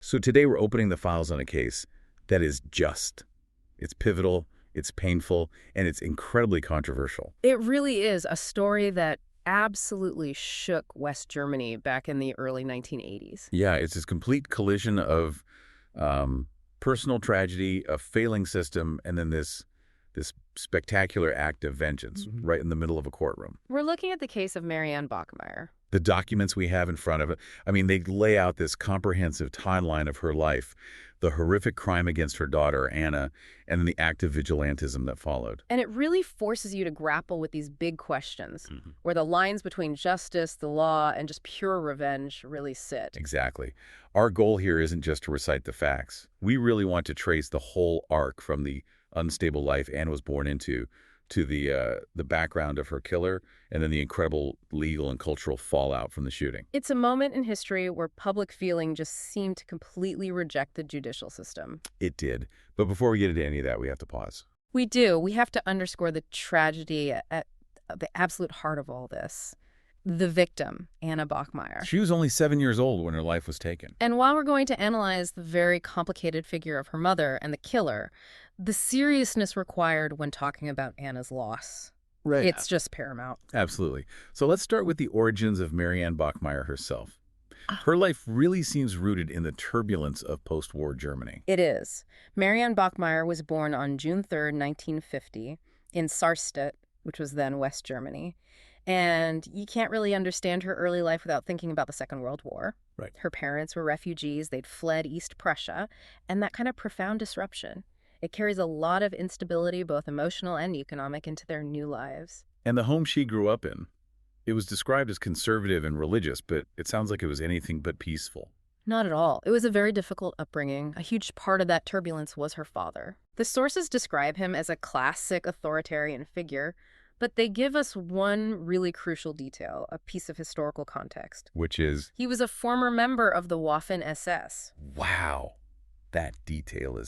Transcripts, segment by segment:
So today we're opening the files on a case that is just. It's pivotal, it's painful, and it's incredibly controversial. It really is a story that absolutely shook West Germany back in the early 1980s. Yeah, it's this complete collision of personal tragedy, a failing system, and then this spectacular act of vengeance right in the middle of a courtroom. We're looking at the case of Marianne Bachmeier. The documents we have in front of it, I mean, they lay out this comprehensive timeline of her life, the horrific crime against her daughter, Anna, and then the act of vigilantism that followed. And it really forces you to grapple with these big questions, where the lines between justice, the law, and just pure revenge really sit. Exactly. Our goal here isn't just to recite the facts. We really want to trace the whole arc from the unstable life Anna was born into to the background of her killer, and then the incredible legal and cultural fallout from the shooting. It's a moment in history where public feeling just seemed to completely reject the judicial system. It did. But before we get into any of that, we have to pause. We do. We have to underscore the tragedy at the absolute heart of all this. The victim, Anna Bachmeier. She was only 7 years old when her life was taken. And while we're going to analyze the very complicated figure of her mother and the killer, the seriousness required when talking about Anna's loss, it's just paramount. Absolutely. So let's start with the origins of Marianne Bachmeier herself. Her life really seems rooted in the turbulence of post-war Germany. It is. Marianne Bachmeier was born on June 3rd, 1950, in Sarstedt, which was then West Germany. And you can't really understand her early life without thinking about the Second World War. Right. Her parents were refugees. They'd fled East Prussia. And that kind of profound disruption, it carries a lot of instability, both emotional and economic, into their new lives. And the home she grew up in, it was described as conservative and religious, but it sounds like it was anything but peaceful. Not at all. It was a very difficult upbringing. A huge part of that turbulence was her father. The sources describe him as a classic authoritarian figure, but they give us one really crucial detail, a piece of historical context. Which is? He was a former member of the Waffen-SS. Wow. That detail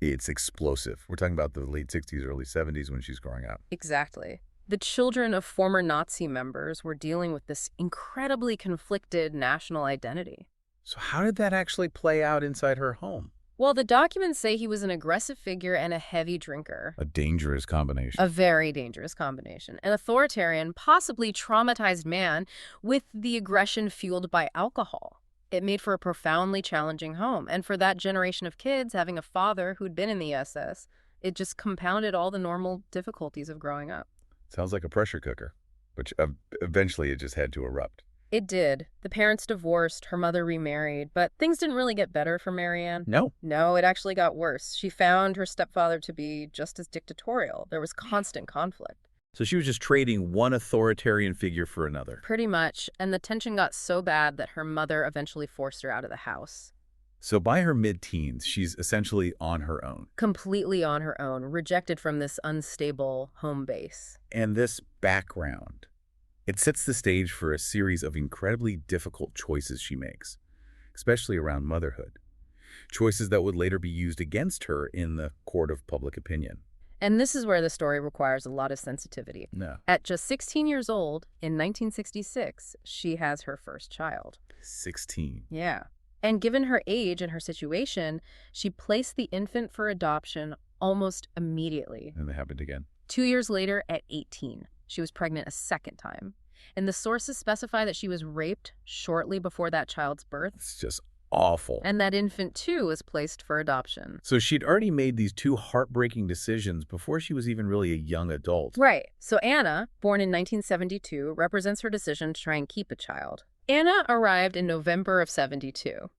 it's explosive. We're talking about the late 60s, early 70s when she's growing up. Exactly. The children of former Nazi members were dealing with this incredibly conflicted national identity. So how did that actually play out inside her home? Well, the documents say he was an aggressive figure and a heavy drinker. A dangerous combination. A very dangerous combination. An authoritarian, possibly traumatized man with the aggression fueled by alcohol. It made for a profoundly challenging home. And for that generation of kids, having a father who'd been in the SS, it just compounded all the normal difficulties of growing up. Sounds like a pressure cooker, which eventually it just had to erupt. It did. The parents divorced, her mother remarried, but things didn't really get better for Marianne. No. No, it actually got worse. She found her stepfather to be just as dictatorial. There was constant conflict. So she was just trading one authoritarian figure for another. Pretty much, and the tension got so bad that her mother eventually forced her out of the house. So by her mid-teens, she's essentially on her own. Completely on her own, rejected from this unstable home base. And this background, it sets the stage for a series of incredibly difficult choices she makes, especially around motherhood. Choices that would later be used against her in the court of public opinion. And this is where the story requires a lot of sensitivity. No. At just 16 years old, in 1966, she has her first child. 16. Yeah. And given her age and her situation, she placed the infant for adoption almost immediately. And that happened again. 2 years later, at 18, she was pregnant a second time. And the sources specify that she was raped shortly before that child's birth. It's just awful. And that infant, too, was placed for adoption. So she'd already made these two heartbreaking decisions before she was even really a young adult. Right. So Anna, born in 1972, represents her decision to try and keep a child. Anna arrived in November of 72.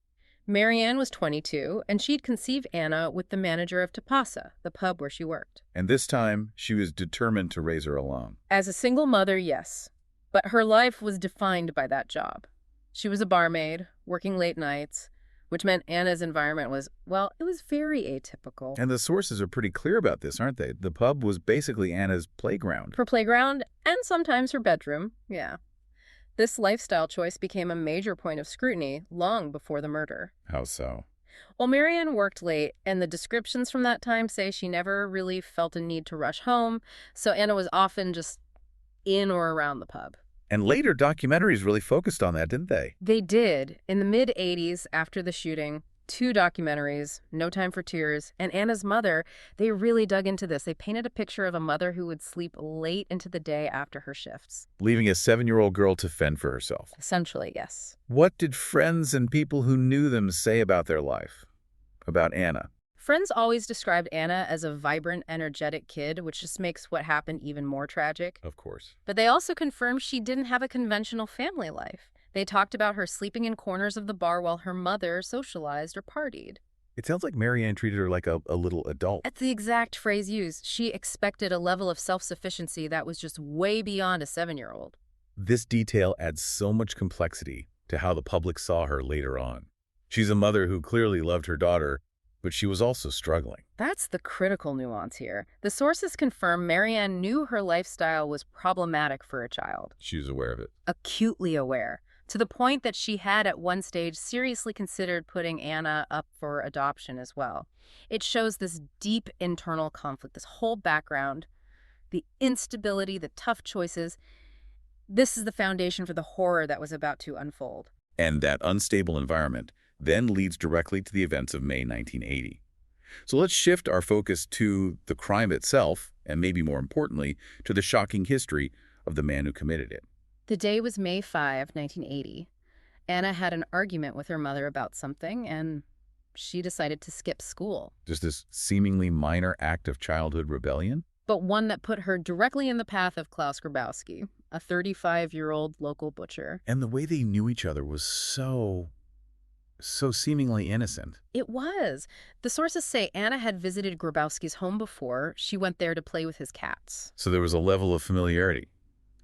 Marianne was 22, and she'd conceived Anna with the manager of Tapasa, the pub where she worked. And this time, she was determined to raise her alone. As a single mother, yes. But her life was defined by that job. She was a barmaid, working late nights, which meant Anna's environment was, well, it was very atypical. And the sources are pretty clear about this, aren't they? The pub was basically Anna's playground. Her playground, and sometimes her bedroom, yeah. This lifestyle choice became a major point of scrutiny long before the murder. How so? Well, Marianne worked late, and the descriptions from that time say she never really felt a need to rush home, so Anna was often just in or around the pub. And later documentaries really focused on that, didn't they? They did. In the mid-'80s, after the shooting, two documentaries, No Time for Tears, and Anna's Mother, they really dug into this. They painted a picture of a mother who would sleep late into the day after her shifts. Leaving a 7-year-old girl to fend for herself. Essentially, yes. What did friends and people who knew them say about their life? About Anna? Friends always described Anna as a vibrant, energetic kid, which just makes what happened even more tragic. Of course. But they also confirmed she didn't have a conventional family life. They talked about her sleeping in corners of the bar while her mother socialized or partied. It sounds like Marianne treated her like a little adult. That's the exact phrase used. She expected a level of self-sufficiency that was just way beyond a 7-year-old. This detail adds so much complexity to how the public saw her later on. She's a mother who clearly loved her daughter, but she was also struggling. That's the critical nuance here. The sources confirm Marianne knew her lifestyle was problematic for a child. She was aware of it. Acutely aware, to the point that she had at one stage seriously considered putting Anna up for adoption as well. It shows this deep internal conflict, this whole background, the instability, the tough choices. This is the foundation for the horror that was about to unfold. And that unstable environment then leads directly to the events of May 1980. So let's shift our focus to the crime itself, and maybe more importantly, to the shocking history of the man who committed it. The day was May 5, 1980. Anna had an argument with her mother about something, and she decided to skip school. Just this seemingly minor act of childhood rebellion? But one that put her directly in the path of Klaus Grabowski, a 35-year-old local butcher. And the way they knew each other was so seemingly innocent. It was. The sources say Anna had visited Grabowski's home before. She went there to play with his cats. So there was a level of familiarity,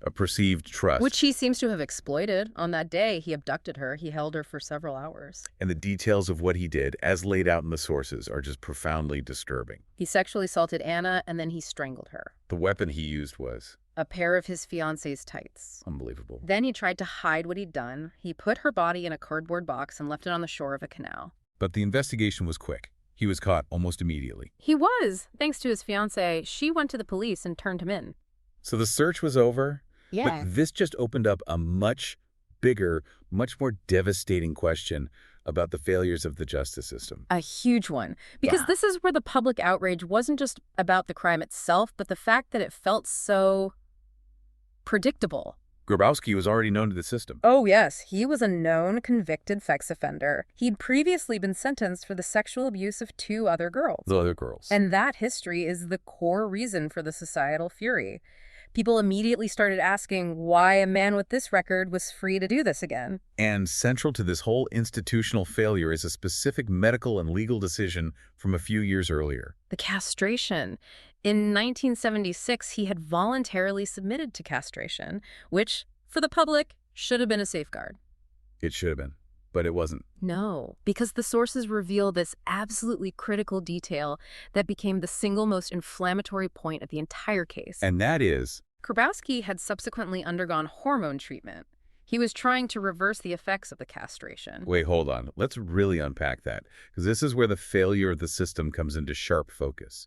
a perceived trust. Which he seems to have exploited. On that day, he abducted her. He held her for several hours. And the details of what he did, as laid out in the sources, are just profoundly disturbing. He sexually assaulted Anna, and then he strangled her. The weapon he used was a pair of his fiancé's tights. unbelievable. Then he tried to hide what he'd done. He put her body in a cardboard box and left it on the shore of a canal. But the investigation was quick. He was caught almost immediately. He was. Thanks to his fiancée, she went to the police and turned him in. So the search was over? Yeah. But this just opened up a much bigger, much more devastating question about the failures of the justice system. A huge one. Because this is where the public outrage wasn't just about the crime itself, but the fact that it felt so predictable. Grabowski was already known to the system. Oh, yes. He was a known convicted sex offender. He'd previously been sentenced for the sexual abuse of 2 other girls. The other girls. And that history is the core reason for the societal fury. People immediately started asking why a man with this record was free to do this again. And central to this whole institutional failure is a specific medical and legal decision from a few years earlier. The castration. In 1976, he had voluntarily submitted to castration, which, for the public, should have been a safeguard. It should have been, but it wasn't. No, because the sources reveal this absolutely critical detail that became the single most inflammatory point of the entire case. And that is, Grabowski had subsequently undergone hormone treatment. He was trying to reverse the effects of the castration. wait, hold on. Let's really unpack that, because this is where the failure of the system comes into sharp focus.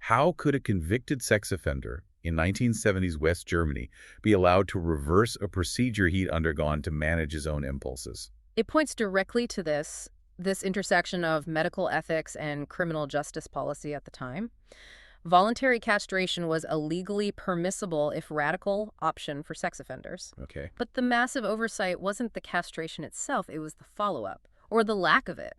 How could a convicted sex offender in 1970s West Germany be allowed to reverse a procedure he'd undergone to manage his own impulses? It points directly to this intersection of medical ethics and criminal justice policy at the time. Voluntary castration was a legally permissible, if radical, option for sex offenders. Okay. But the massive oversight wasn't the castration itself, it was the follow-up, or the lack of it.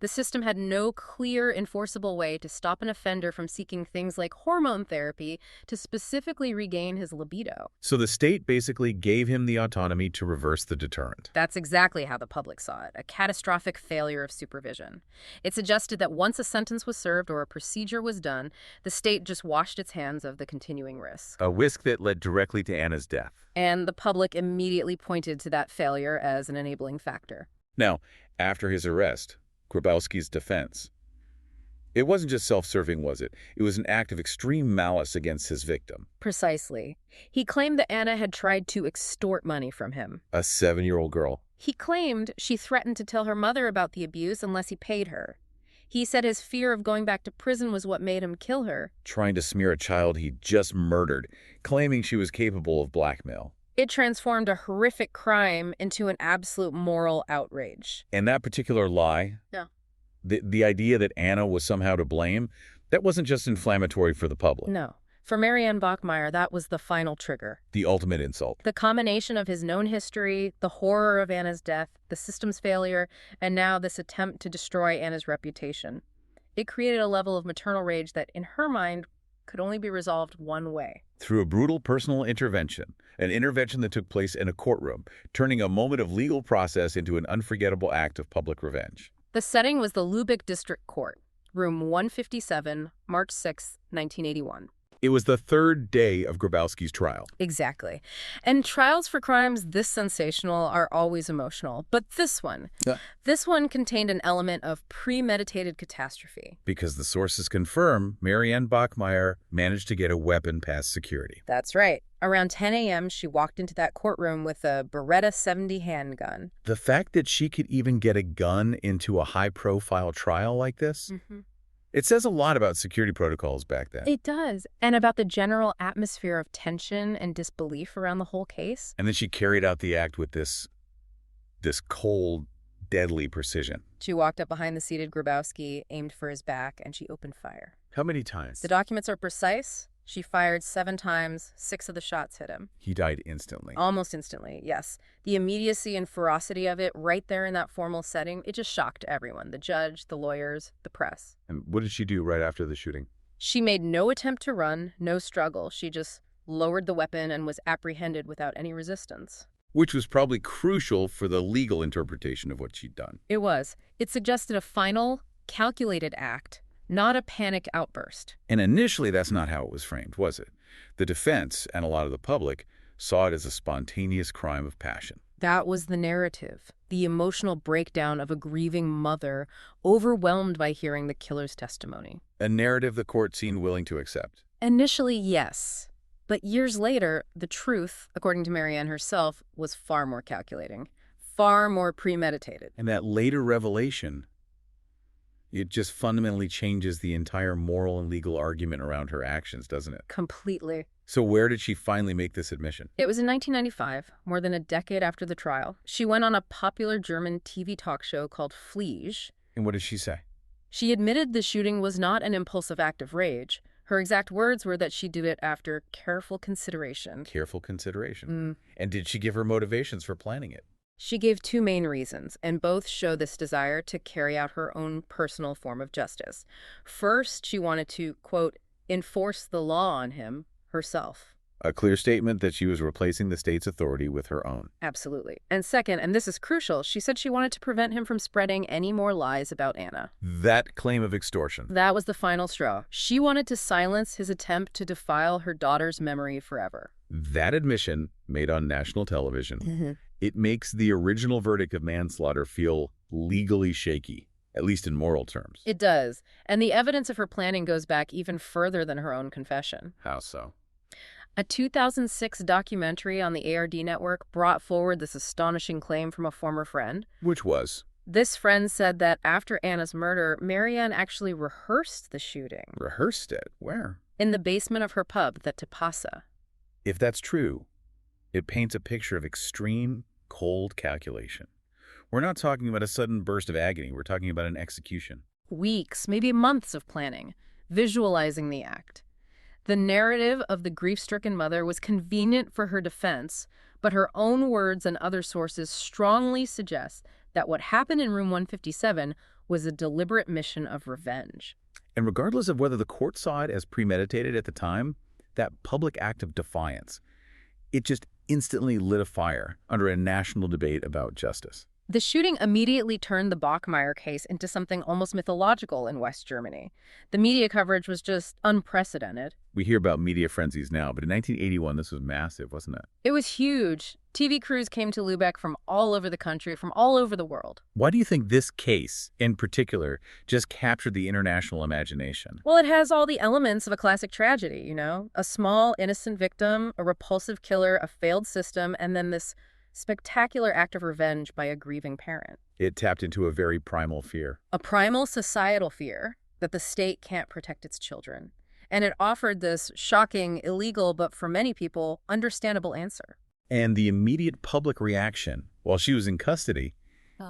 The system had no clear, enforceable way to stop an offender from seeking things like hormone therapy to specifically regain his libido. So the state basically gave him the autonomy to reverse the deterrent. That's exactly how the public saw it, a catastrophic failure of supervision. It suggested that once a sentence was served or a procedure was done, the state just washed its hands of the continuing risk. A risk that led directly to Anna's death. And the public immediately pointed to that failure as an enabling factor. Now, after his arrest, Grabowski's defense. It wasn't just self-serving, was it? It was an act of extreme malice against his victim. Precisely. He claimed that Anna had tried to extort money from him. A 7-year-old girl. He claimed she threatened to tell her mother about the abuse unless he paid her. He said his fear of going back to prison was what made him kill her. Trying to smear a child he'd just murdered, claiming she was capable of blackmail. It transformed a horrific crime into an absolute moral outrage. And that particular lie, Yeah. the idea that Anna was somehow to blame, that wasn't just inflammatory for the public. No. For Marianne Bachmeier, that was the final trigger. The ultimate insult. The combination of his known history, the horror of Anna's death, the system's failure, and now this attempt to destroy Anna's reputation. It created a level of maternal rage that, in her mind, could only be resolved one way. Through a brutal personal intervention, an intervention that took place in a courtroom, turning a moment of legal process into an unforgettable act of public revenge. The setting was the Lübeck District Court, room 157, March 6, 1981. It was the third day of Grabowski's trial. Exactly. And trials for crimes this sensational are always emotional. But this one contained an element of premeditated catastrophe. Because the sources confirm Marianne Bachmeier managed to get a weapon past security. That's right. Around 10 a.m., she walked into that courtroom with a Beretta 70 handgun. The fact that she could even get a gun into a high-profile trial like this, it says a lot about security protocols back then. It does. And about the general atmosphere of tension and disbelief around the whole case. And then she carried out the act with this cold, deadly precision. She walked up behind the seated Grabowski, aimed for his back, and she opened fire. How many times? The documents are precise. She fired 7 times. 6 of the shots hit him. He died instantly. Almost instantly, yes. The immediacy and ferocity of it right there in that formal setting, it just shocked everyone. The judge, the lawyers, the press. And what did she do right after the shooting? She made no attempt to run, no struggle. She just lowered the weapon and was apprehended without any resistance. Which was probably crucial for the legal interpretation of what she'd done. It was. It suggested a final, calculated act, not a panic outburst. And initially, that's not how it was framed, was it? The defense, and a lot of the public, saw it as a spontaneous crime of passion. That was the narrative, the emotional breakdown of a grieving mother overwhelmed by hearing the killer's testimony. A narrative the court seemed willing to accept. Initially, yes. But years later, the truth, according to Marianne herself, was far more calculating, far more premeditated. And that later revelation, it just fundamentally changes the entire moral and legal argument around her actions, doesn't it? Completely. So where did she finally make this admission? It was in 1995, more than a decade after the trial. She went on a popular German TV talk show called Fliege. And what did she say? She admitted the shooting was not an impulsive act of rage. Her exact words were that she did it after careful consideration. Careful consideration. And did she give her motivations for planning it? She gave 2 main reasons, and both show this desire to carry out her own personal form of justice. First, she wanted to, quote, enforce the law on him herself. A clear statement that she was replacing the state's authority with her own. Absolutely. And second, and this is crucial, she said she wanted to prevent him from spreading any more lies about Anna. That claim of extortion. That was the final straw. She wanted to silence his attempt to defile her daughter's memory forever. That admission, made on national television, it makes the original verdict of manslaughter feel legally shaky, at least in moral terms. It does. And the evidence of her planning goes back even further than her own confession. How so? A 2006 documentary on the ARD network brought forward this astonishing claim from a former friend. Which was? This friend said that after Anna's murder, Marianne actually rehearsed the shooting. Rehearsed it? Where? In the basement of her pub, the Tapasa. If that's true, it paints a picture of extreme, cold calculation. We're not talking about a sudden burst of agony. We're talking about an execution. Weeks, maybe months of planning, visualizing the act. The narrative of the grief-stricken mother was convenient for her defense, but her own words and other sources strongly suggest that what happened in room 157 was a deliberate mission of revenge. And regardless of whether the court saw it as premeditated at the time, that public act of defiance, it just instantly lit a fire under a national debate about justice. The shooting immediately turned the Bachmeier case into something almost mythological in West Germany. The media coverage was just unprecedented. We hear about media frenzies now, but in 1981, this was massive, wasn't it? It was huge. TV crews came to Lübeck from all over the country, from all over the world. Why do you think this case, in particular, just captured the international imagination? Well, it has all the elements of a classic tragedy, you know? A small, innocent victim, a repulsive killer, a failed system, and then this spectacular act of revenge by a grieving parent. It tapped into a very primal fear. A primal societal fear that the state can't protect its children. And it offered this shocking, illegal, but for many people, understandable answer. And the immediate public reaction, while she was in custody,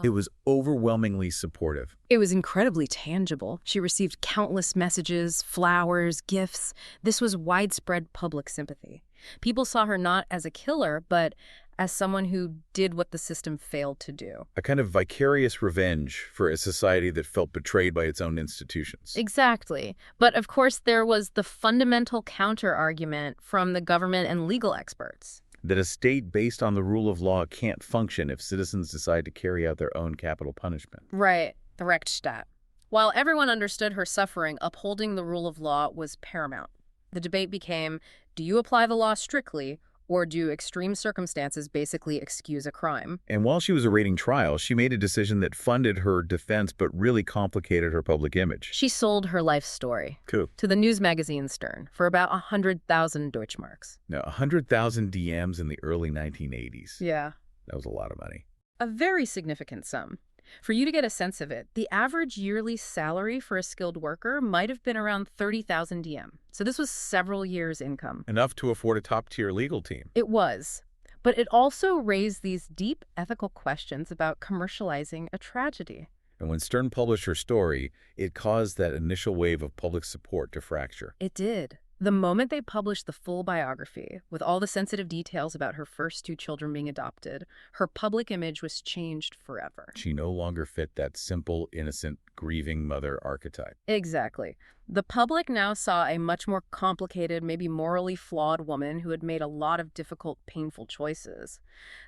it was overwhelmingly supportive. It was incredibly tangible. She received countless messages, flowers, gifts. This was widespread public sympathy. People saw her not as a killer, but as someone who did what the system failed to do. A kind of vicarious revenge for a society that felt betrayed by its own institutions. Exactly. But of course, there was the fundamental counter-argument from the government and legal experts. That a state based on the rule of law can't function if citizens decide to carry out their own capital punishment. Right, the Rechtsstaat. While everyone understood her suffering, upholding the rule of law was paramount. The debate became, do you apply the law strictly, or do extreme circumstances basically excuse a crime? And while she was awaiting trial, she made a decision that funded her defense but really complicated her public image. She sold her life story to the news magazine Stern for about 100,000 Deutschmarks. Now, 100,000 DMs in the early 1980s. Yeah. That was a lot of money. A very significant sum. For you to get a sense of it, the average yearly salary for a skilled worker might have been around 30,000 DM. So this was several years' income. Enough to afford a top-tier legal team. It was. But it also raised these deep ethical questions about commercializing a tragedy. And when Stern published her story, it caused that initial wave of public support to fracture. It did. The moment they published the full biography, with all the sensitive details about her first 2 children being adopted, her public image was changed forever. She no longer fit that simple, innocent, grieving mother archetype. Exactly. The public now saw a much more complicated, maybe morally flawed woman who had made a lot of difficult, painful choices.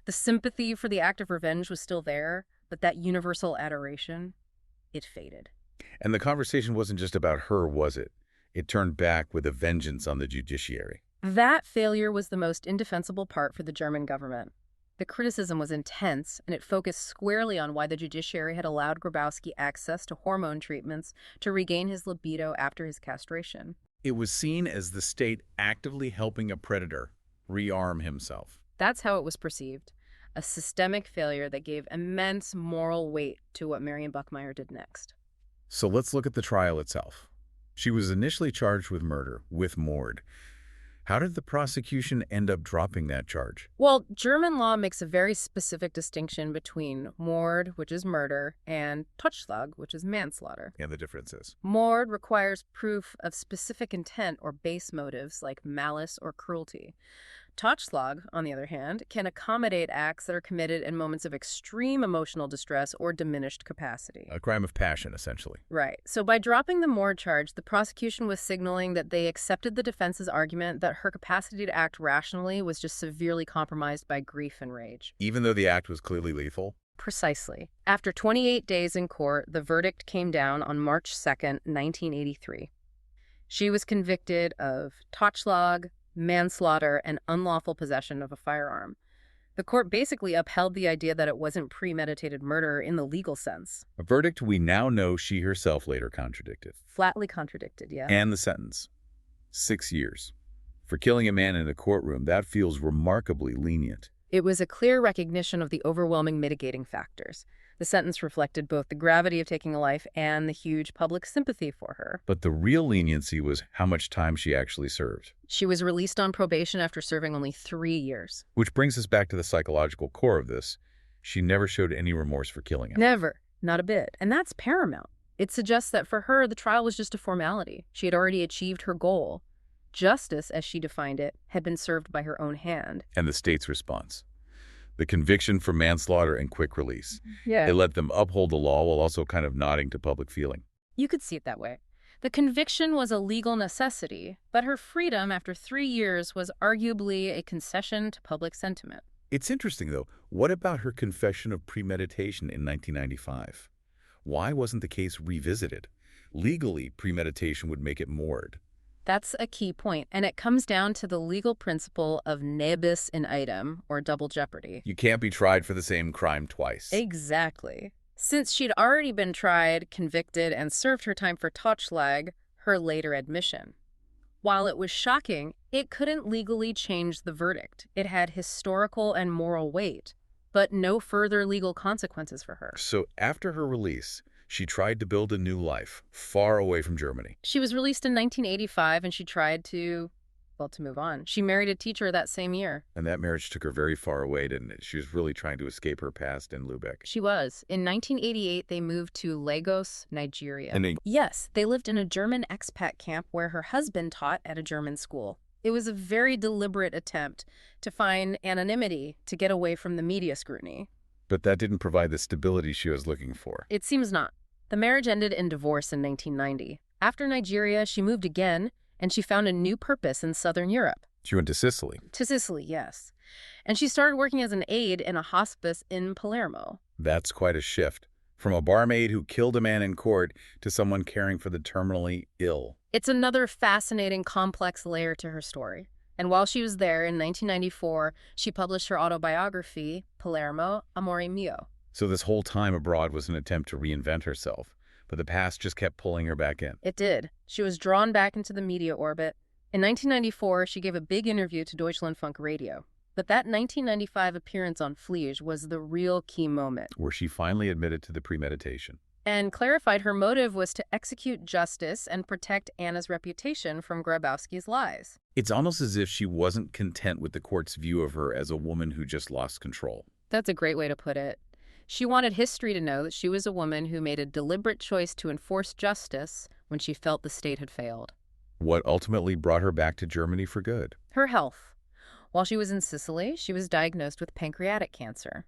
The sympathy for the act of revenge was still there, but that universal adoration, it faded. And the conversation wasn't just about her, was it? It turned back with a vengeance on the judiciary. That failure was the most indefensible part for the German government. The criticism was intense, and it focused squarely on why the judiciary had allowed Grabowski access to hormone treatments to regain his libido after his castration. It was seen as the state actively helping a predator rearm himself. That's how it was perceived. A systemic failure that gave immense moral weight to what Marianne Bachmeier did next. So let's look at the trial itself. She was initially charged with murder, with mord. How did the prosecution end up dropping that charge? Well, German law makes a very specific distinction between Mord, which is murder, and Totschlag, which is manslaughter. And the difference is? Mord requires proof of specific intent or base motives like malice or cruelty. Totschlag, on the other hand, can accommodate acts that are committed in moments of extreme emotional distress or diminished capacity. A crime of passion, essentially. Right. So by dropping the Mord charge, the prosecution was signaling that they accepted the defense's argument that her capacity to act rationally was just severely compromised by grief and rage. Even though the act was clearly lethal? Precisely. After 28 days in court, the verdict came down on March 2nd, 1983. She was convicted of Totschlag, manslaughter, and unlawful possession of a firearm. The court basically upheld the idea that it wasn't premeditated murder in the legal sense. A verdict we now know she herself later contradicted. Flatly contradicted, yeah. And the sentence. 6 years. For killing a man in a courtroom, that feels remarkably lenient. It was a clear recognition of the overwhelming mitigating factors. The sentence reflected both the gravity of taking a life and the huge public sympathy for her. But the real leniency was how much time she actually served. She was released on probation after serving only 3 years. Which brings us back to the psychological core of this. She never showed any remorse for killing him. Never. Not a bit. And that's paramount. It suggests that for her, the trial was just a formality. She had already achieved her goal. Justice, as she defined it, had been served by her own hand. And the state's response. The conviction for manslaughter and quick release. Yeah. It let them uphold the law while also kind of nodding to public feeling. You could see it that way. The conviction was a legal necessity, but her freedom after 3 years was arguably a concession to public sentiment. It's interesting, though. What about her confession of premeditation in 1995? Why wasn't the case revisited? Legally, premeditation would make it mord. That's a key point, and it comes down to the legal principle of ne bis in idem, or double jeopardy. You can't be tried for the same crime twice. Exactly. Since she'd already been tried, convicted, and served her time for Totschlag, her later admission. While it was shocking, it couldn't legally change the verdict. It had historical and moral weight, but no further legal consequences for her. So after her release, she tried to build a new life, far away from Germany. She was released in 1985, and she tried to, difficult to move on. She married a teacher that same year. And that marriage took her very far away, didn't it? She was really trying to escape her past in Lubeck. She was. In 1988, they moved to Lagos, Nigeria. And Yes, they lived in a German expat camp where her husband taught at a German school. It was a very deliberate attempt to find anonymity to get away from the media scrutiny. But that didn't provide the stability she was looking for. It seems not. The marriage ended in divorce in 1990. After Nigeria, she moved again, and she found a new purpose in southern Europe. She went to Sicily. To Sicily, yes. And she started working as an aide in a hospice in Palermo. That's quite a shift. From a barmaid who killed a man in court to someone caring for the terminally ill. It's another fascinating, complex layer to her story. And while she was there in 1994, she published her autobiography, Palermo, Amore Mio. So this whole time abroad was an attempt to reinvent herself, but the past just kept pulling her back in. It did. She was drawn back into the media orbit. In 1994, she gave a big interview to Deutschlandfunk Radio. But that 1995 appearance on Fliege was the real key moment. Where she finally admitted to the premeditation. And clarified her motive was to execute justice and protect Anna's reputation from Grabowski's lies. It's almost as if she wasn't content with the court's view of her as a woman who just lost control. That's a great way to put it. She wanted history to know that she was a woman who made a deliberate choice to enforce justice when she felt the state had failed. What ultimately brought her back to Germany for good? Her health. While she was in Sicily, she was diagnosed with pancreatic cancer.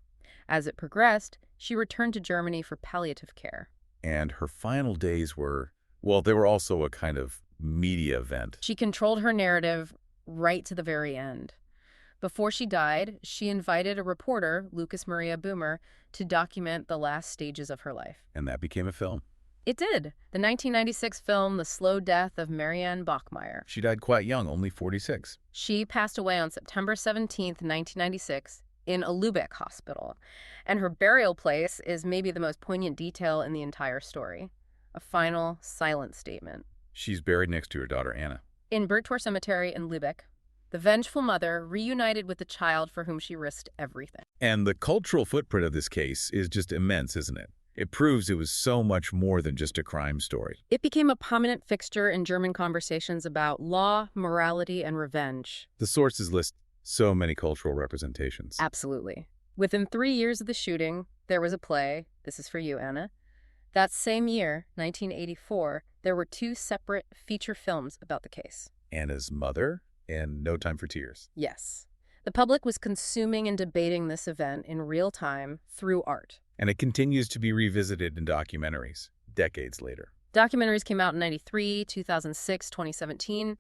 As it progressed, she returned to Germany for palliative care. And her final days were, well, they were also a kind of media event. She controlled her narrative right to the very end. Before she died, she invited a reporter, Lucas Maria Boomer, to document the last stages of her life. And that became a film. It did. The 1996 film, The Slow Death of Marianne Bachmeier. She died quite young, only 46. She passed away on September 17th, 1996, in a Lübeck hospital. And her burial place is maybe the most poignant detail in the entire story. A final, silent statement. She's buried next to her daughter, Anna. In Bergtor Cemetery in Lübeck, the vengeful mother reunited with the child for whom she risked everything. And the cultural footprint of this case is just immense, isn't it? It proves it was so much more than just a crime story. It became a prominent fixture in German conversations about law, morality, and revenge. The sources list so many cultural representations. Absolutely. Within 3 years of the shooting, there was a play. This is for you, Anna. That same year, 1984, there were 2 separate feature films about the case. Anna's Mother and No Time for Tears. Yes. The public was consuming and debating this event in real time through art. And it continues to be revisited in documentaries decades later. Documentaries came out in 93, 2006, 2017.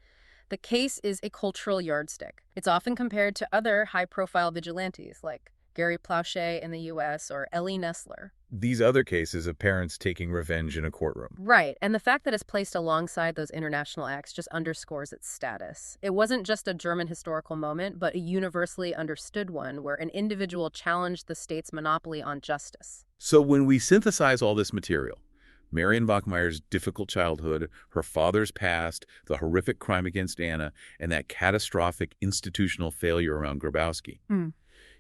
The case is a cultural yardstick. It's often compared to other high-profile vigilantes like Gary Plauché in the U.S. or Ellie Nessler. These other cases of parents taking revenge in a courtroom. Right, and the fact that it's placed alongside those international acts just underscores its status. It wasn't just a German historical moment, but a universally understood one where an individual challenged the state's monopoly on justice. So when we synthesize all this material, Marianne Bachmeier's difficult childhood, her father's past, the horrific crime against Anna, and that catastrophic institutional failure around Grabowski,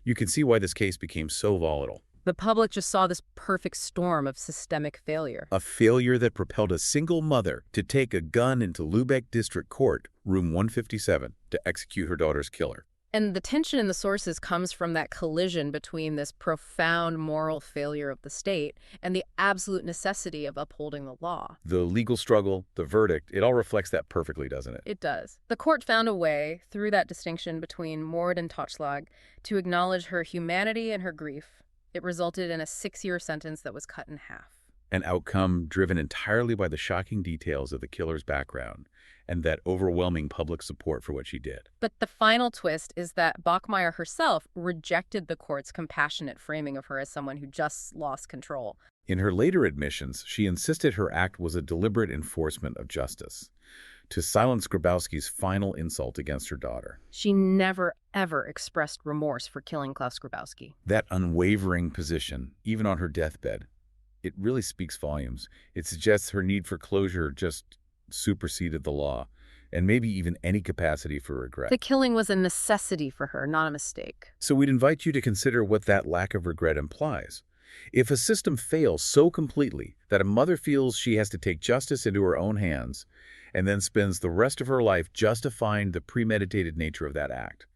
you can see why this case became so volatile. The public just saw this perfect storm of systemic failure. A failure that propelled a single mother to take a gun into Lübeck District Court, room 157, to execute her daughter's killer. And the tension in the sources comes from that collision between this profound moral failure of the state and the absolute necessity of upholding the law. The legal struggle, the verdict, it all reflects that perfectly, doesn't it? It does. The court found a way, through that distinction between Mord and Totschlag, to acknowledge her humanity and her grief. It resulted in a 6-year sentence that was cut in half. An outcome driven entirely by the shocking details of the killer's background and that overwhelming public support for what she did. But the final twist is that Bachmeier herself rejected the court's compassionate framing of her as someone who just lost control. In her later admissions, she insisted her act was a deliberate enforcement of justice to silence Grabowski's final insult against her daughter. She never, ever expressed remorse for killing Klaus Grabowski. That unwavering position, even on her deathbed, it really speaks volumes. It suggests her need for closure just superseded the law, and maybe even any capacity for regret. The killing was a necessity for her, not a mistake. So we'd invite you to consider what that lack of regret implies. If a system fails so completely that a mother feels she has to take justice into her own hands, and then spends the rest of her life justifying the premeditated nature of that act.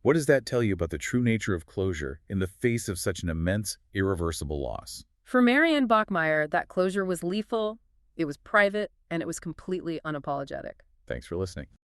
What does that tell you about the true nature of closure in the face of such an immense, irreversible loss? For Marianne Bachmeier, that closure was lethal, it was private, and it was completely unapologetic. Thanks for listening.